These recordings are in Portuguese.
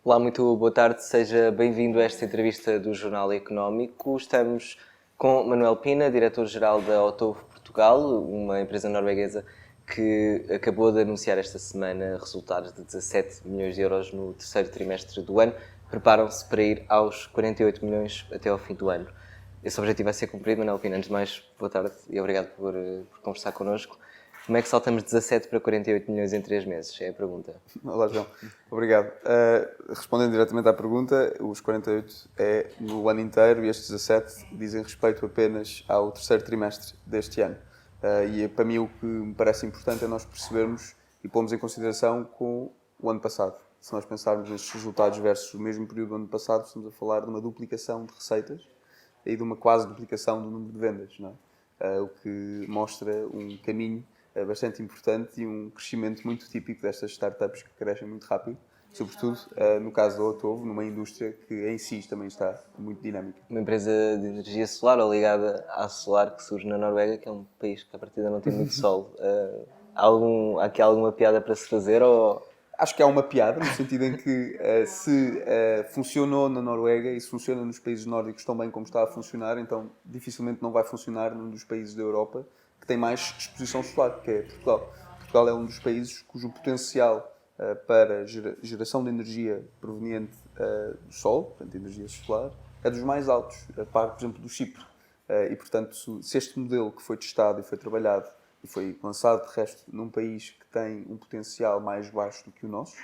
Olá, muito boa tarde, seja bem-vindo a esta entrevista do Jornal Económico. Estamos com Manuel Pina, diretor-geral da Otovo Portugal, uma empresa norueguesa que acabou de anunciar esta semana resultados de 17 milhões de euros no terceiro trimestre do ano. Preparam-se para ir aos 48 milhões até ao fim do ano. Esse objetivo vai ser cumprido, Manuel Pina. Antes de mais, boa tarde e obrigado por conversar connosco. Como é que saltamos de 17 para 48 milhões em 3 meses? É a pergunta. Olá, João. Obrigado. Respondendo diretamente à pergunta, os 48 é no ano inteiro e estes 17 dizem respeito apenas ao terceiro trimestre deste ano. Para mim o que me parece importante é nós percebermos e pomos em consideração com o ano passado. Se nós pensarmos nestes resultados versus o mesmo período do ano passado, estamos a falar de uma duplicação de receitas e de uma quase duplicação do número de vendas, não é? O que mostra um caminho bastante importante e um crescimento muito típico destas startups que crescem muito rápido, sobretudo no caso da Otovo, numa indústria que em si também está muito dinâmica. Uma empresa de energia solar ou ligada à solar que surge na Noruega, que é um país que a partida não tem muito sol. Há aqui alguma piada para se fazer ou... Acho que há uma piada, no sentido em que se funcionou na Noruega e se funciona nos países nórdicos tão bem como está a funcionar, então dificilmente não vai funcionar num dos países da Europa que tem mais exposição solar, que é Portugal. Portugal é um dos países cujo potencial para geração de energia proveniente do Sol, portanto, energia solar, é dos mais altos, a par, por exemplo, do Chipre. E, portanto, se este modelo que foi testado e foi trabalhado e foi lançado, de resto, num país que tem um potencial mais baixo do que o nosso,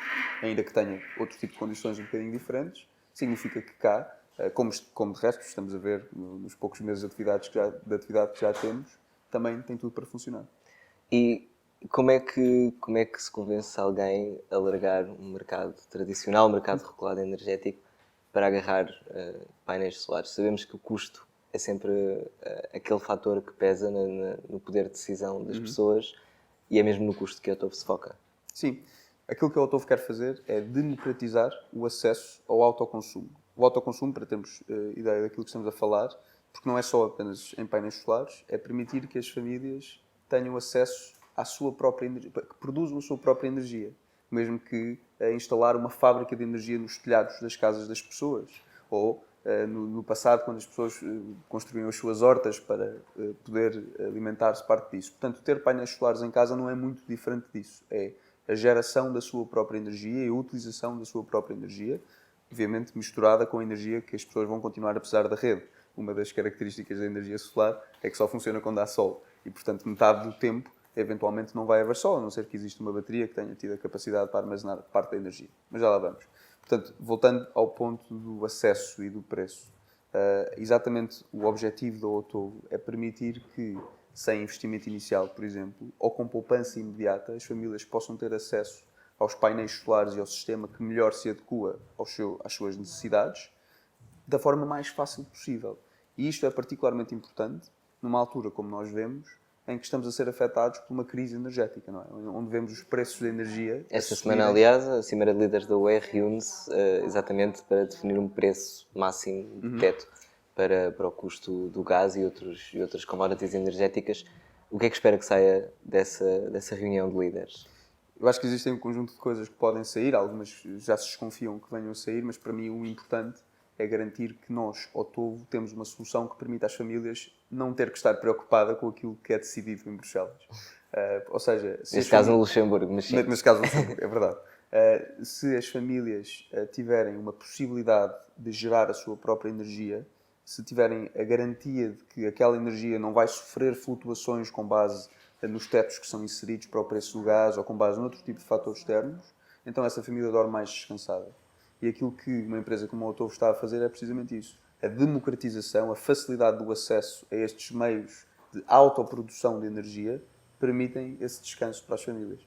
ainda que tenha outro tipo de condições um bocadinho diferentes, significa que cá, como de resto estamos a ver nos poucos meses de atividade que já temos, também tem tudo para funcionar. E como é que se convence alguém a largar um mercado tradicional, um mercado regulado energético, para agarrar painéis solares? Sabemos que o custo é sempre aquele fator que pesa no poder de decisão das pessoas e é mesmo no custo que a Otovo se foca. Sim, aquilo que a Otovo quer fazer é democratizar o acesso ao autoconsumo. O autoconsumo, para termos ideia daquilo que estamos a falar, porque não é só apenas em painéis solares, é permitir que as famílias tenham acesso à sua própria energia, que produzam a sua própria energia. Mesmo que instalar uma fábrica de energia nos telhados das casas das pessoas. Ou, no passado, quando as pessoas construíam as suas hortas para poder alimentar-se parte disso. Portanto, ter painéis solares em casa não é muito diferente disso. É a geração da sua própria energia e a utilização da sua própria energia, obviamente misturada com a energia que as pessoas vão continuar a precisar da rede. Uma das características da energia solar é que só funciona quando há sol. E, portanto, metade do tempo, eventualmente, não vai haver sol, a não ser que exista uma bateria que tenha tido a capacidade para armazenar parte da energia. Mas já lá vamos. Portanto, voltando ao ponto do acesso e do preço, exatamente o objetivo da Otovo é permitir que, sem investimento inicial, por exemplo, ou com poupança imediata, as famílias possam ter acesso aos painéis solares e ao sistema que melhor se adequa às suas necessidades, da forma mais fácil possível. E isto é particularmente importante numa altura, como nós vemos, em que estamos a ser afetados por uma crise energética, não é? Onde vemos os preços da energia... Esta semana, aliás, a Cimeira de Líderes da UE reúne-se exatamente para definir um preço máximo de teto para o custo do gás e outras commodities energéticas. O que é que espera que saia dessa reunião de líderes? Eu acho que existem um conjunto de coisas que podem sair, algumas já se desconfiam que venham a sair, mas para mim o importante é garantir que nós, ao Otovo, temos uma solução que permita às famílias não ter que estar preocupada com aquilo que é decidido em Bruxelas. Ou seja... Neste caso no Luxemburgo, mas sim. Neste caso no Luxemburgo, é verdade. Se as famílias tiverem uma possibilidade de gerar a sua própria energia, se tiverem a garantia de que aquela energia não vai sofrer flutuações com base nos tetos que são inseridos para o preço do gás ou com base noutro tipo de fatores externos, então essa família dorme mais descansada. E aquilo que uma empresa como a Otovo está a fazer é precisamente isso. A democratização, a facilidade do acesso a estes meios de autoprodução de energia permitem esse descanso para as famílias.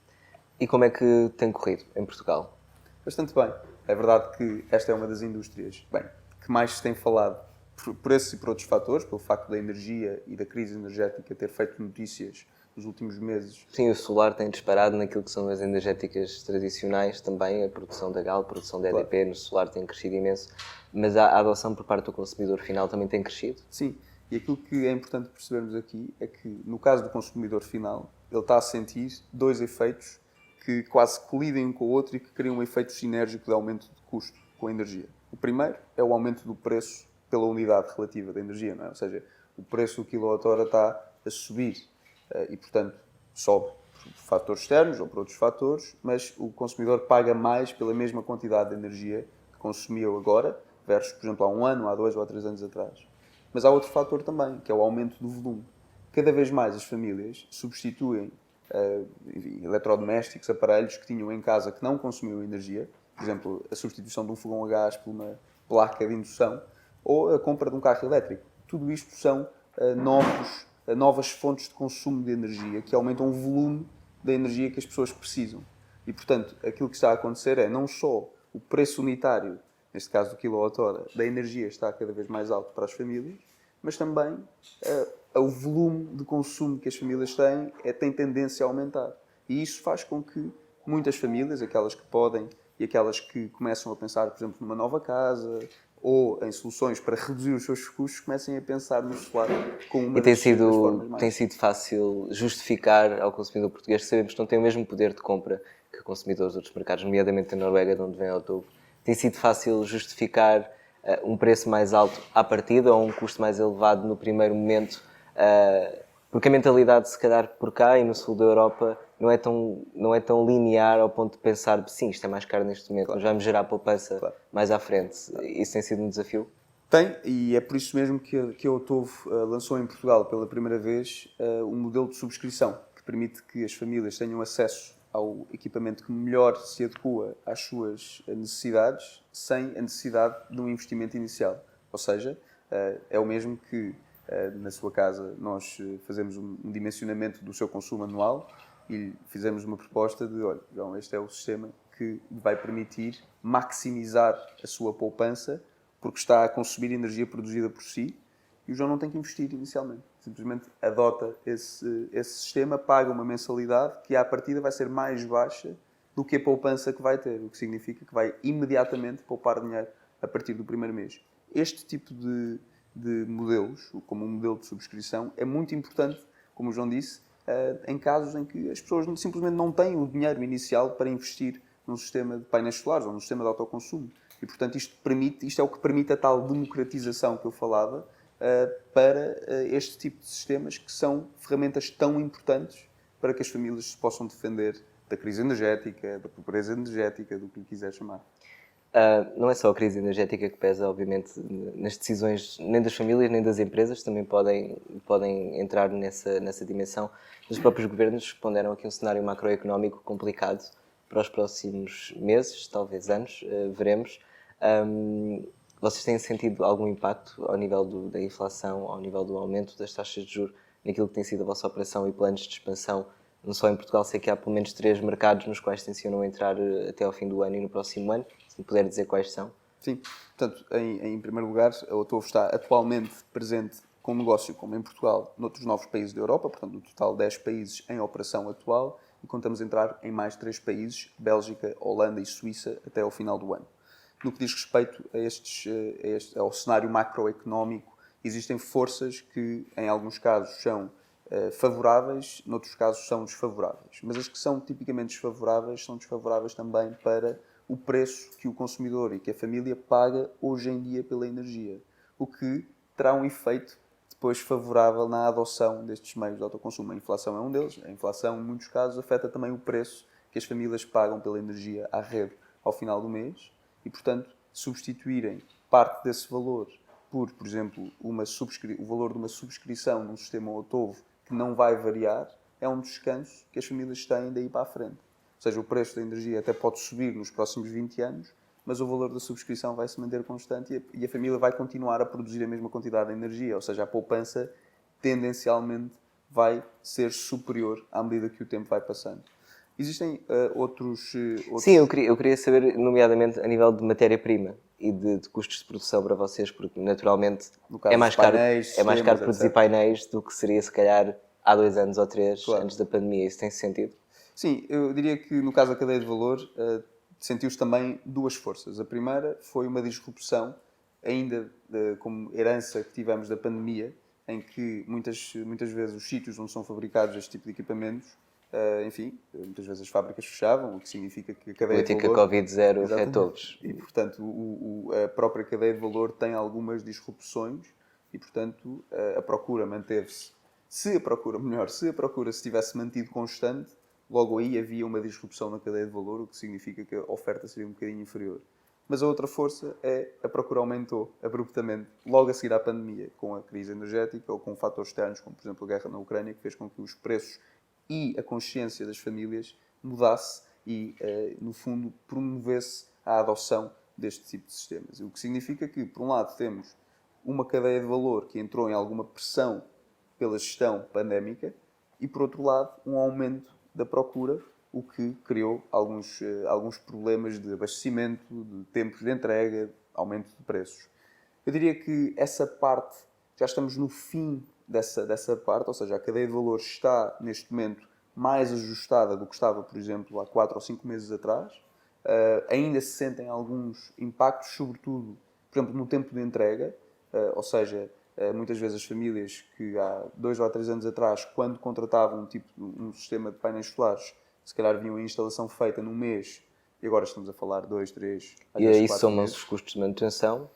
E como é que tem corrido em Portugal? Bastante bem. É verdade que esta é uma das indústrias, que mais se tem falado por esses e por outros fatores, pelo facto da energia e da crise energética ter feito notícias nos últimos meses. Sim, o solar tem disparado naquilo que são as energéticas tradicionais também, a produção da GAL, a produção da EDP, claro. No solar tem crescido imenso, mas a adoção por parte do consumidor final também tem crescido? Sim, e aquilo que é importante percebermos aqui é que, no caso do consumidor final, ele está a sentir dois efeitos que quase colidem um com o outro e que criam um efeito sinérgico de aumento de custo com a energia. O primeiro é o aumento do preço pela unidade relativa da energia, não é? Ou seja, o preço do quilowatt-hora está a subir e, portanto, sobe por fatores externos ou por outros fatores, mas o consumidor paga mais pela mesma quantidade de energia que consumiu agora, versus, por exemplo, há um ano, há 2 ou há 3 anos atrás. Mas há outro fator também, que é o aumento do volume. Cada vez mais as famílias substituem eletrodomésticos, aparelhos que tinham em casa que não consumiam energia, por exemplo, a substituição de um fogão a gás por uma placa de indução, ou a compra de um carro elétrico. Tudo isto são novas fontes de consumo de energia que aumentam o volume da energia que as pessoas precisam. E, portanto, aquilo que está a acontecer é não só o preço unitário, neste caso do quilowatt-hora, da energia está cada vez mais alto para as famílias, mas também o volume de consumo que as famílias têm tem tendência a aumentar. E isso faz com que muitas famílias, aquelas que podem e aquelas que começam a pensar, por exemplo, numa nova casa ou em soluções para reduzir os seus custos, comecem a pensar no solar como uma E tem das formas sido, mais... tem sido fácil justificar ao consumidor português que sabemos que não tem o mesmo poder de compra que consumidores de outros mercados, nomeadamente a Noruega, de onde vem ao topo. Tem sido fácil justificar um preço mais alto à partida ou um custo mais elevado no primeiro momento, porque a mentalidade, se calhar, por cá e no sul da Europa não é tão linear ao ponto de pensar, sim, isto é mais caro neste momento, mas vai-me gerar poupança mais à frente. Isso tem sido um desafio? Tem, e é por isso mesmo que a Otovo lançou em Portugal pela primeira vez um modelo de subscrição que permite que as famílias tenham acesso ao equipamento que melhor se adequa às suas necessidades sem a necessidade de um investimento inicial. Ou seja, é o mesmo que na sua casa nós fazemos um dimensionamento do seu consumo anual e fizemos uma proposta de, olha, João, este é o sistema que vai permitir maximizar a sua poupança porque está a consumir energia produzida por si e o João não tem que investir inicialmente. Simplesmente adota esse sistema, paga uma mensalidade que à partida vai ser mais baixa do que a poupança que vai ter, o que significa que vai imediatamente poupar dinheiro a partir do primeiro mês. Este tipo de modelos, como um modelo de subscrição, é muito importante, como o João disse, em casos em que as pessoas simplesmente não têm o dinheiro inicial para investir num sistema de painéis solares ou num sistema de autoconsumo. E, portanto, isto é o que permite a tal democratização que eu falava para este tipo de sistemas que são ferramentas tão importantes para que as famílias se possam defender da crise energética, da pobreza energética, do que lhe quiser chamar. Não é só a crise energética que pesa, obviamente, nas decisões nem das famílias nem das empresas, também podem entrar nessa dimensão. Os próprios governos ponderam aqui um cenário macroeconómico complicado para os próximos meses, talvez anos, veremos. Vocês têm sentido algum impacto ao nível da inflação, ao nível do aumento das taxas de juros, naquilo que tem sido a vossa operação e planos de expansão? Não só em Portugal, sei que há pelo menos 3 mercados nos quais tencionam entrar até ao fim do ano e no próximo ano. Se me puder dizer quais são. Sim, portanto, em primeiro lugar, a Otovo está atualmente presente com negócio, como em Portugal, noutros 9 países da Europa, portanto, no total 10 países em operação atual, e contamos entrar em mais 3 países, Bélgica, Holanda e Suíça, até ao final do ano. No que diz respeito ao cenário macroeconómico, existem forças que, em alguns casos, são favoráveis, noutros casos são desfavoráveis. Mas as que são tipicamente desfavoráveis são desfavoráveis também para o preço que o consumidor e que a família paga hoje em dia pela energia, o que terá um efeito depois favorável na adoção destes meios de autoconsumo. A inflação é um deles. A inflação, em muitos casos, afeta também o preço que as famílias pagam pela energia à rede ao final do mês e, portanto, substituírem parte desse valor por exemplo, o valor de uma subscrição num sistema Otovo que não vai variar, é um descanso que as famílias têm daí para a frente. Ou seja, o preço da energia até pode subir nos próximos 20 anos, mas o valor da subscrição vai se manter constante e a família vai continuar a produzir a mesma quantidade de energia. Ou seja, a poupança tendencialmente vai ser superior à medida que o tempo vai passando. Existem outros... Sim, eu queria saber, nomeadamente, a nível de matéria-prima e de custos de produção para vocês, porque naturalmente é mais caro produzir painéis do que seria, se calhar, há 2 anos ou 3, antes da pandemia. Isso tem sentido? Sim, eu diria que no caso da cadeia de valor sentiu-se também 2 forças. A primeira foi uma disrupção, ainda como herança que tivemos da pandemia, em que muitas vezes os sítios onde são fabricados este tipo de equipamentos enfim, muitas vezes as fábricas fechavam, o que significa que a cadeia de Política valor... Covid-0 Exatamente. afetou-vos. E, portanto, a própria cadeia de valor tem algumas disrupções e, portanto, a procura manteve-se. Se a procura se tivesse mantido constante, logo aí havia uma disrupção na cadeia de valor, o que significa que a oferta seria um bocadinho inferior. Mas a outra força é a procura aumentou abruptamente, logo a seguir à pandemia, com a crise energética ou com fatores externos, como por exemplo a guerra na Ucrânia, que fez com que os preços e a consciência das famílias mudasse e, no fundo, promovesse a adoção deste tipo de sistemas. O que significa que, por um lado, temos uma cadeia de valor que entrou em alguma pressão pela gestão pandémica e, por outro lado, um aumento da procura, o que criou alguns problemas de abastecimento, de tempos de entrega, aumento de preços. Eu diria que essa parte, já estamos no fim dessa parte, ou seja, a cadeia de valor está, neste momento, mais ajustada do que estava, por exemplo, há 4 ou 5 meses atrás. Ainda se sentem alguns impactos, sobretudo, por exemplo, no tempo de entrega, ou seja, muitas vezes as famílias que há 2 ou 3 anos atrás, quando contratavam um sistema de painéis solares, se calhar vinham a instalação feita num mês, e agora estamos a falar 2, 3, às E vezes aí 4 somam-se meses. os custos de manutenção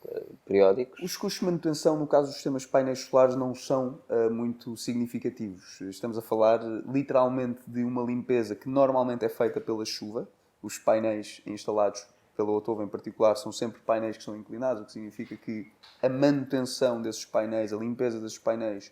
periódicos. Os custos de manutenção, no caso dos sistemas de painéis solares, não são muito significativos. Estamos a falar literalmente de uma limpeza que normalmente é feita pela chuva. Os painéis instalados pela Otovo em particular são sempre painéis que são inclinados, o que significa que a manutenção desses painéis, a limpeza desses painéis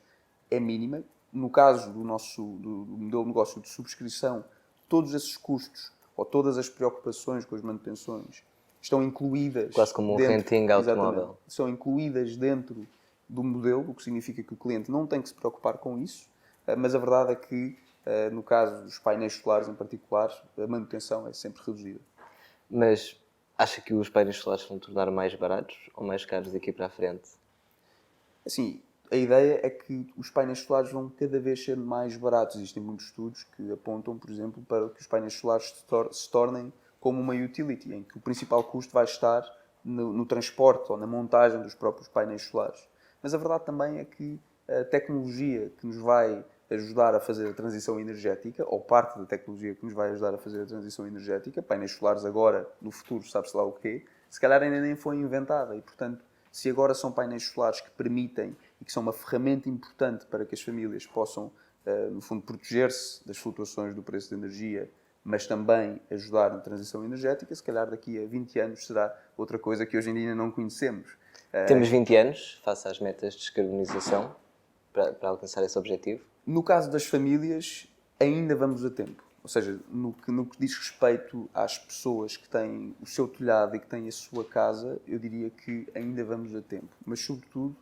é mínima. No caso do modelo de negócio de subscrição, todos esses custos ou todas as preocupações com as manutenções estão incluídas... Quase como um dentro, renting automóvel. exatamente, são incluídas dentro do modelo, o que significa que o cliente não tem que se preocupar com isso, mas a verdade é que, no caso dos painéis solares em particular, a manutenção é sempre reduzida. Mas acha que os painéis solares vão tornar mais baratos ou mais caros daqui para a frente? Assim, a ideia é que os painéis solares vão cada vez ser mais baratos. Existem muitos estudos que apontam, por exemplo, para que os painéis solares se tornem como uma utility, em que o principal custo vai estar no transporte ou na montagem dos próprios painéis solares. Mas a verdade também é que a tecnologia que nos vai ajudar a fazer a transição energética, ou parte da tecnologia que nos vai ajudar a fazer a transição energética, painéis solares agora, no futuro, sabe-se lá o quê, se calhar ainda nem foi inventada. E, portanto, se agora são painéis solares que permitem e que são uma ferramenta importante para que as famílias possam, no fundo, proteger-se das flutuações do preço da energia, mas também ajudar na transição energética, se calhar daqui a 20 anos será outra coisa que hoje em dia ainda não conhecemos. Temos 20 anos, face às metas de descarbonização, para alcançar esse objetivo? No caso das famílias, ainda vamos a tempo. Ou seja, no que diz respeito às pessoas que têm o seu telhado e que têm a sua casa, eu diria que ainda vamos a tempo. Mas, sobretudo,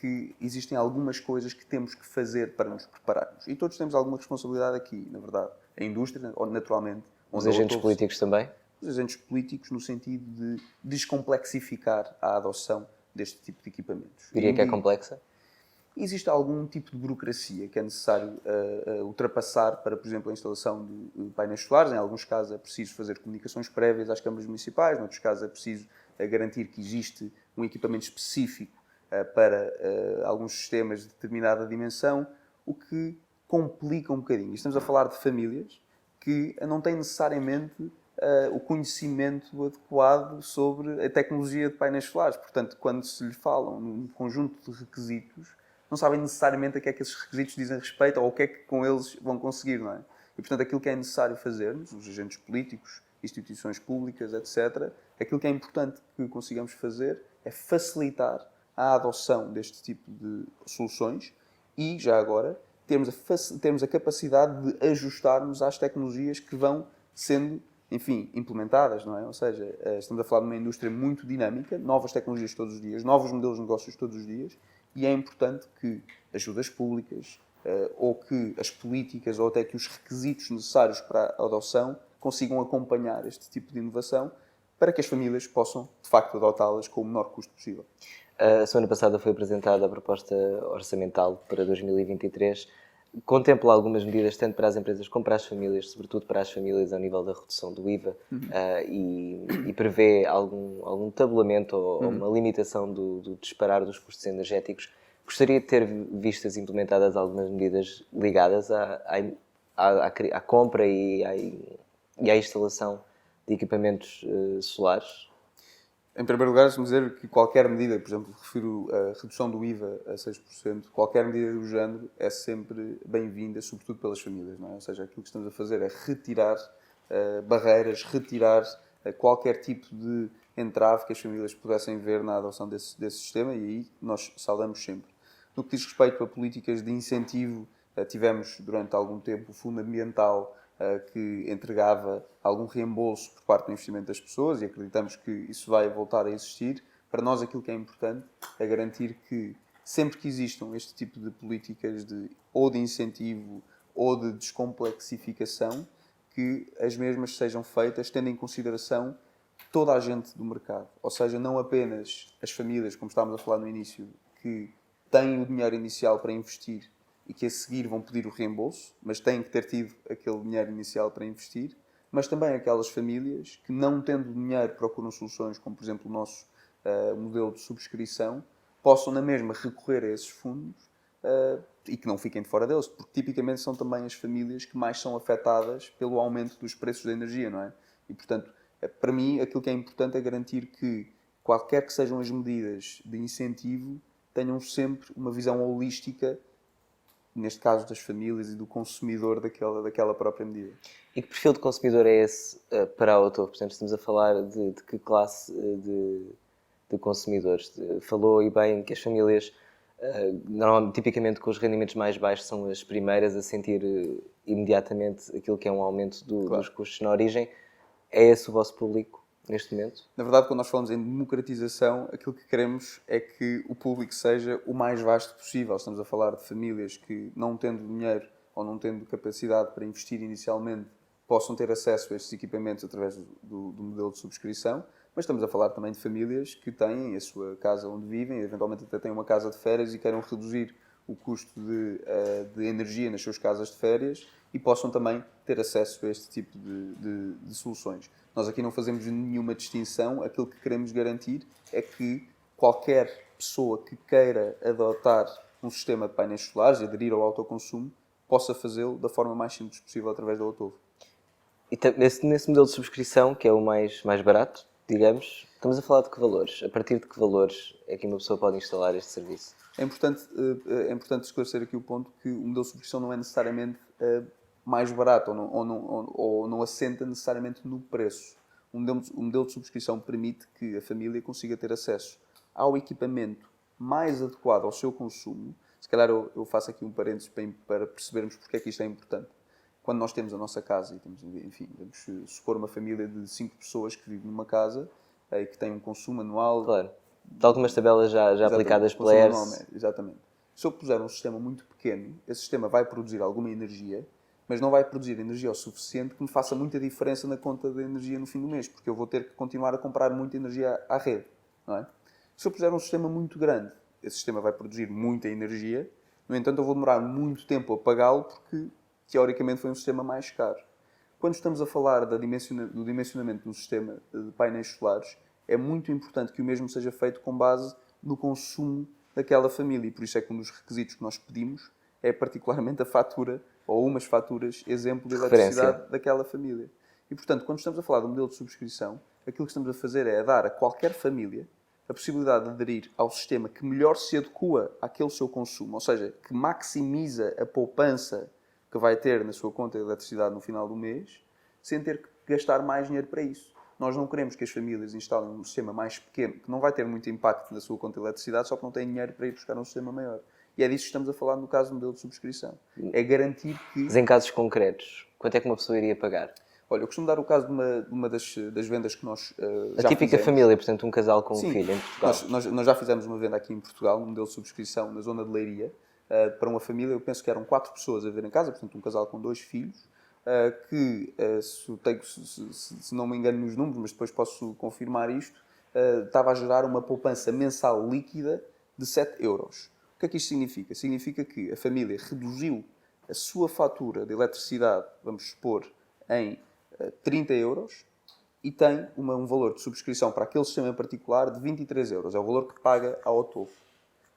que existem algumas coisas que temos que fazer para nos prepararmos. E todos temos alguma responsabilidade aqui, na verdade. A indústria, naturalmente. Os agentes políticos também? Os agentes políticos, no sentido de descomplexificar a adoção deste tipo de equipamentos. Diria que é complexa? Existe algum tipo de burocracia que é necessário ultrapassar para, por exemplo, a instalação de painéis solares. Em alguns casos é preciso fazer comunicações prévias às câmaras municipais, em outros casos é preciso garantir que existe um equipamento específico para alguns sistemas de determinada dimensão, o que complica um bocadinho. Estamos a falar de famílias que não têm necessariamente o conhecimento adequado sobre a tecnologia de painéis solares. Portanto, quando se lhe falam num conjunto de requisitos, não sabem necessariamente a que é que esses requisitos dizem respeito ou o que é que com eles vão conseguir, não é? E, portanto, aquilo que é necessário fazermos, os agentes políticos, instituições públicas, etc., aquilo que é importante que consigamos fazer é facilitar a adoção deste tipo de soluções e, já agora, termos a capacidade de ajustarmos às tecnologias que vão sendo, enfim, implementadas, não é? Ou seja, estamos a falar de uma indústria muito dinâmica, novas tecnologias todos os dias, novos modelos de negócios todos os dias, e é importante que ajudas públicas ou que as políticas ou até que os requisitos necessários para a adoção consigam acompanhar este tipo de inovação para que as famílias possam, de facto, adotá-las com o menor custo possível. A semana passada foi apresentada a proposta orçamental para 2023. Contempla algumas medidas tanto para as empresas como para as famílias, sobretudo para as famílias ao nível da redução do IVA, e prevê algum tabulamento ou uma limitação do disparar dos custos energéticos. Gostaria de ter vistas implementadas algumas medidas ligadas à à compra e à instalação de equipamentos solares? Em primeiro lugar, deixe-me dizer que qualquer medida, por exemplo, refiro a redução do IVA a 6%, qualquer medida do género é sempre bem-vinda, sobretudo pelas famílias, não é? Ou seja, aquilo que estamos a fazer é retirar barreiras, retirar qualquer tipo de entrave que as famílias pudessem ver na adoção desse sistema, e aí nós saudamos sempre. No que diz respeito a políticas de incentivo, tivemos durante algum tempo o Fundo Ambiental, que entregava algum reembolso por parte do investimento das pessoas, e acreditamos que isso vai voltar a existir. Para nós, aquilo que é importante é garantir que, sempre que existam este tipo de políticas ou de incentivo ou de descomplexificação, que as mesmas sejam feitas tendo em consideração toda a gente do mercado. Ou seja, não apenas as famílias, como estávamos a falar no início, que têm o dinheiro inicial para investir e que a seguir vão pedir o reembolso, mas têm que ter tido aquele dinheiro inicial para investir, mas também aquelas famílias que, não tendo dinheiro, procuram soluções, como por exemplo o nosso modelo de subscrição, possam na mesma recorrer a esses fundos e que não fiquem de fora deles, porque tipicamente são também as famílias que mais são afetadas pelo aumento dos preços da energia, não é? E portanto, para mim, aquilo que é importante é garantir que, qualquer que sejam as medidas de incentivo, tenham sempre uma visão holística, neste caso das famílias e do consumidor daquela própria medida. E que perfil de consumidor é esse para a Auto? Portanto, estamos a falar de que classe de consumidores? Falou aí bem que as famílias, normalmente, tipicamente com os rendimentos mais baixos, são as primeiras a sentir imediatamente aquilo que é um aumento dos custos na origem. É esse o vosso público neste momento? Na verdade, quando nós falamos em democratização, aquilo que queremos é que o público seja o mais vasto possível. Estamos a falar de famílias que, não tendo dinheiro ou não tendo capacidade para investir inicialmente, possam ter acesso a estes equipamentos através do modelo de subscrição, mas estamos a falar também de famílias que têm a sua casa onde vivem, eventualmente até têm uma casa de férias e queiram reduzir o custo de energia nas suas casas de férias e possam também ter acesso a este tipo de soluções. Nós aqui não fazemos nenhuma distinção, aquilo que queremos garantir é que qualquer pessoa que queira adotar um sistema de painéis solares e aderir ao autoconsumo possa fazê-lo da forma mais simples possível através da Autovo. E nesse modelo de subscrição, que é o mais barato, digamos, estamos a falar de que valores? A partir de que valores é que uma pessoa pode instalar este serviço? É importante esclarecer aqui o ponto que o modelo de subscrição não é necessariamente mais barato ou não assenta necessariamente no preço. O modelo de subscrição permite que a família consiga ter acesso ao equipamento mais adequado ao seu consumo. Se calhar eu faço aqui um parênteses para percebermos porque é que isto é importante. Quando nós temos a nossa casa e temos, enfim, vamos supor uma família de 5 pessoas que vive numa casa e que tem um consumo anual... Claro. De algumas tabelas já aplicadas pela ERS. Exatamente. Se eu puser um sistema muito pequeno, esse sistema vai produzir alguma energia, mas não vai produzir energia o suficiente que me faça muita diferença na conta de energia no fim do mês, porque eu vou ter que continuar a comprar muita energia à rede, não é? Se eu puser um sistema muito grande, esse sistema vai produzir muita energia, no entanto eu vou demorar muito tempo a pagá-lo porque, teoricamente, foi um sistema mais caro. Quando estamos a falar do dimensionamento do sistema de painéis solares, é muito importante que o mesmo seja feito com base no consumo daquela família. E por isso é que um dos requisitos que nós pedimos é particularmente a fatura, ou umas faturas, exemplo de eletricidade daquela família. E portanto, quando estamos a falar do modelo de subscrição, aquilo que estamos a fazer é dar a qualquer família a possibilidade de aderir ao sistema que melhor se adequa àquele seu consumo, ou seja, que maximiza a poupança que vai ter na sua conta de eletricidade no final do mês, sem ter que gastar mais dinheiro para isso. Nós não queremos que as famílias instalem um sistema mais pequeno, que não vai ter muito impacto na sua conta de eletricidade, só que não têm dinheiro para ir buscar um sistema maior. E é disso que estamos a falar no caso do modelo de subscrição. É garantir que... Mas em casos concretos, quanto é que uma pessoa iria pagar? Olha, eu costumo dar o caso de uma das vendas que nós já típica fizemos. Família, portanto, um casal com Sim, um filho em Portugal. Nós já fizemos uma venda aqui em Portugal, um modelo de subscrição na zona de Leiria, para uma família. Eu penso que eram 4 pessoas a ver em casa, portanto, um casal com 2 filhos, que, se não me engano nos números, mas depois posso confirmar isto, estava a gerar uma poupança mensal líquida de 7 euros. O que é que isto significa? Significa que a família reduziu a sua fatura de eletricidade, vamos supor, em 30 euros, e tem um valor de subscrição para aquele sistema em particular de 23 euros. É o valor que paga à Autovo.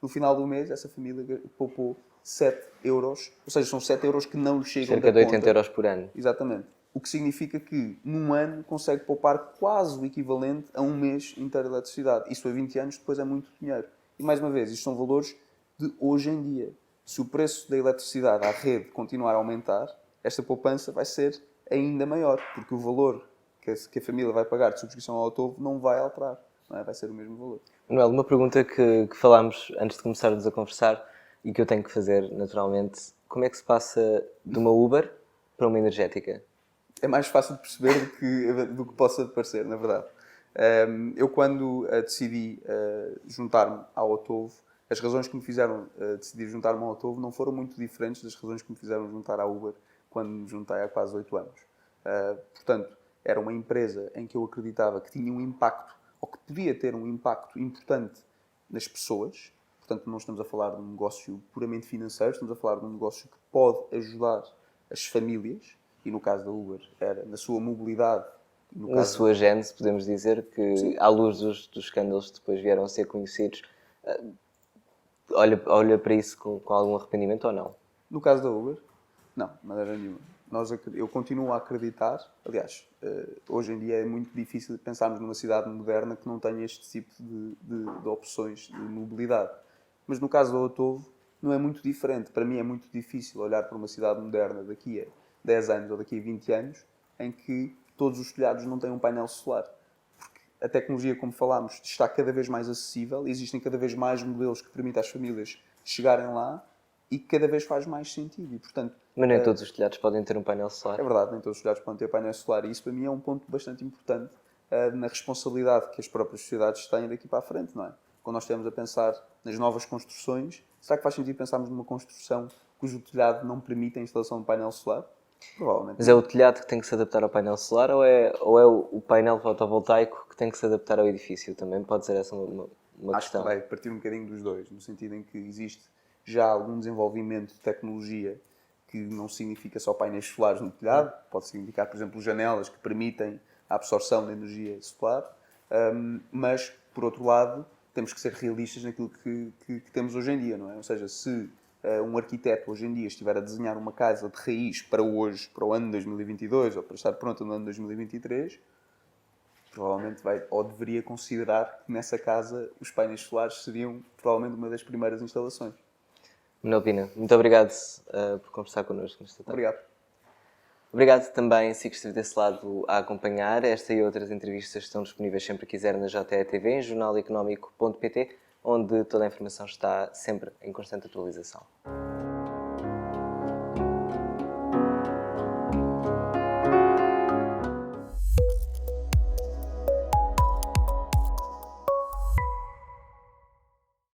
No final do mês, essa família poupou 7 euros, ou seja, são 7 euros que não lhe chegam Cerca da de 80 conta. euros por ano. Exatamente. O que significa que num ano consegue poupar quase o equivalente a um mês inteiro de eletricidade. Isso a 20 anos depois é muito dinheiro. E mais uma vez, isto são valores de hoje em dia. Se o preço da eletricidade à rede continuar a aumentar, esta poupança vai ser ainda maior, porque o valor que a família vai pagar de subscrição ao Autovo não vai alterar, não é? Vai ser o mesmo valor. Manuel, uma pergunta que falámos antes de começarmos a conversar e que eu tenho que fazer naturalmente: como é que se passa de uma Uber para uma energética? É mais fácil de perceber do que possa parecer, na verdade. Eu, quando decidi juntar-me ao Autovo, as razões que me fizeram decidir juntar-me ao Autovo não foram muito diferentes das razões que me fizeram juntar à Uber quando me juntei há quase 8 anos. Portanto, era uma empresa em que eu acreditava que tinha um impacto, ou que podia ter um impacto importante nas pessoas. Portanto, não estamos a falar de um negócio puramente financeiro, estamos a falar de um negócio que pode ajudar as famílias, e no caso da Uber era na sua mobilidade. Na sua gênese, podemos dizer que, sim, à luz dos escândalos que depois vieram a ser conhecidos, olha para isso com algum arrependimento ou não? No caso da Uber, não, de maneira nenhuma. Eu continuo a acreditar, aliás, hoje em dia é muito difícil pensarmos numa cidade moderna que não tenha este tipo de opções de mobilidade. Mas no caso do Autovo, não é muito diferente. Para mim é muito difícil olhar para uma cidade moderna daqui a 10 anos ou daqui a 20 anos em que todos os telhados não têm um painel solar. Porque a tecnologia, como falámos, está cada vez mais acessível, existem cada vez mais modelos que permitem às famílias chegarem lá e cada vez faz mais sentido. E, portanto, mas nem todos os telhados podem ter um painel solar. É verdade, nem todos os telhados podem ter painel solar. E isso, para mim, é um ponto bastante importante na responsabilidade que as próprias sociedades têm daqui para a frente, não é? Quando nós estamos a pensar nas novas construções, será que faz sentido pensarmos numa construção cujo telhado não permite a instalação de painel solar? Provavelmente. Mas é o telhado que tem que se adaptar ao painel solar ou é o painel fotovoltaico que tem que se adaptar ao edifício? Também pode ser essa uma Acho questão. que vai partir um bocadinho dos dois, no sentido em que existe já algum desenvolvimento de tecnologia que não significa só painéis solares no telhado, pode significar, por exemplo, janelas que permitem a absorção de energia solar, mas, por outro lado, temos que ser realistas naquilo que temos hoje em dia, não é? Ou seja, se um arquiteto hoje em dia estiver a desenhar uma casa de raiz para hoje, para o ano 2022, ou para estar pronta no ano 2023, provavelmente vai, ou deveria considerar que nessa casa os painéis solares seriam provavelmente uma das primeiras instalações. Manuel Pina, muito obrigado por conversar connosco nesta tarde. Obrigado. Obrigado também se esteve desse lado a acompanhar. Esta e outras entrevistas estão disponíveis sempre que quiser na JETV, em jornaleconómico.pt, onde toda a informação está sempre em constante atualização.